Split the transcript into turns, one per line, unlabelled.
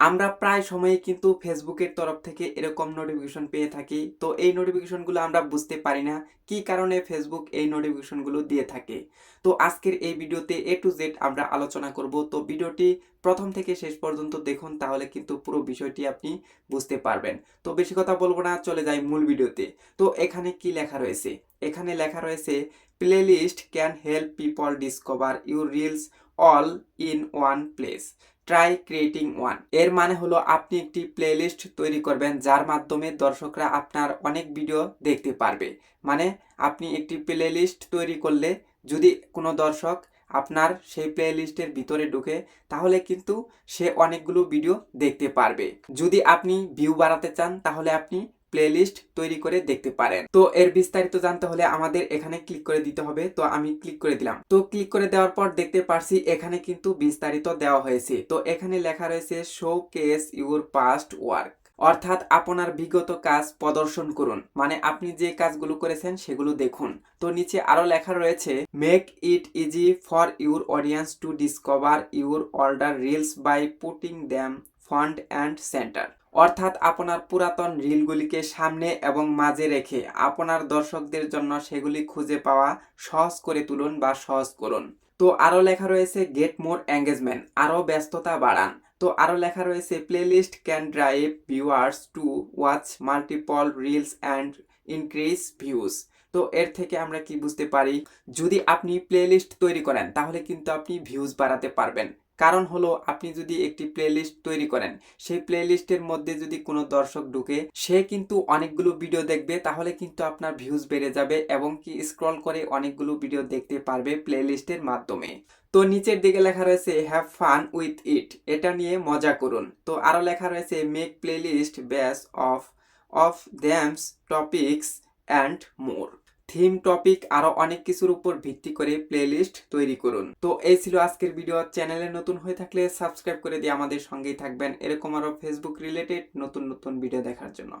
আমরা প্রায় সময়ই কিন্তু ফেসবুকের তরফ থেকে এরকম নোটিফিকেশন পেয়ে থাকি। তো এই নোটিফিকেশনগুলো আমরা বুঝতে পারি না কি কারণে ফেসবুক এই নোটিফিকেশনগুলো দিয়ে থাকে। তো আজকের এই ভিডিওতে এ টু জেড আমরা আলোচনা করব। তো ভিডিওটি প্রথম থেকে শেষ পর্যন্ত দেখুন, তাহলে কিন্তু পুরো বিষয়টি আপনি বুঝতে পারবেন। তো বেশি কথা বলবো না, চলে যাই মূল ভিডিওতে। তো এখানে কি লেখা রয়েছে? এখানে লেখা রয়েছে playlist can help people discover your reels all in one place, try creating one. এর মানে হলো আপনি একটি প্লেলিস্ট তৈরি করবেন যার মাধ্যমে দর্শকরা আপনার অনেক ভিডিও দেখতে পারবে। মানে আপনি একটি প্লেলিস্ট তৈরি করলে যদি কোনো দর্শক আপনার সেই প্লেলিস্টের ভিতরে ঢুকে, তাহলে কিন্তু সে অনেকগুলো ভিডিও দেখতে পারবে। যদি আপনি ভিউ বাড়াতে চান তাহলে আপনি প্লেলিস্ট তৈরি করে দেখতে পারেন। তো এর বিস্তারিত জানতে হলে আমাদের এখানে ক্লিক করে দিতে হবে। তো আমি ক্লিক করে দিলাম। তো ক্লিক করে দেওয়ার পর দেখতে পারছি এখানে কিন্তু বিস্তারিত দেওয়া হয়েছে। তো এখানে লেখা রয়েছে show case your past work, অর্থাৎ আপনার বিগত কাজ প্রদর্শন করুন। মানে আপনি যে কাজগুলো করেছেন সেগুলো দেখুন। তো নিচে আরো লেখা রয়েছে make it easy for your audience to discover your older reels by putting them front and center, অর্থাৎ আপনার পুরাতন রিলগুলিকে সামনে এবং মাঝে রেখে আপনার দর্শকদের জন্য সেগুলি খুঁজে পাওয়া সহজ করে তুলুন বা সহজ করুন। তো আরো লেখা রয়েছে গেট মোর এঙ্গেজমেন্ট, আরো ব্যস্ততা বাড়ান। তো আরো লেখা রয়েছে playlist can drive viewers to watch multiple reels and increase views. তো এর থেকে আমরা কি বুঝতে পারি, যদি আপনি প্লেলিস্ট তৈরি করেন তাহলে কিন্তু আপনি ভিউজ বাড়াতে পারবেন। কারণ হলো আপনি যদি একটি প্লেলিস্ট তৈরি করেন, সেই প্লেলিস্টের মধ্যে যদি কোনো দর্শক ঢুকে সে কিন্তু অনেকগুলো ভিডিও দেখবে, তাহলে কিন্তু আপনার ভিউজ বেড়ে যাবে এবং কি স্ক্রল করে অনেকগুলো ভিডিও দেখতে পারবে প্লেলিস্টের মাধ্যমে। তো নিচের দিকে লেখা রয়েছে হ্যাভ ফান উইথ ইট, এটা নিয়ে মজা করুন। তো আরো লেখা রয়েছে make playlist base of of them's topics and more, theme topic আরো অনেক কিছুর উপর ভিত্তি করে প্লেলিস্ট তৈরি করুন। তো এই ছিল আজকের ভিডিও। চ্যানেলে নতুন হয়ে থাকলে সাবস্ক্রাইব করে দিয়ে আমাদের সঙ্গেই থাকবেন এরকম আরো ফেসবুক রিলেটেড নতুন নতুন ভিডিও দেখার জন্য।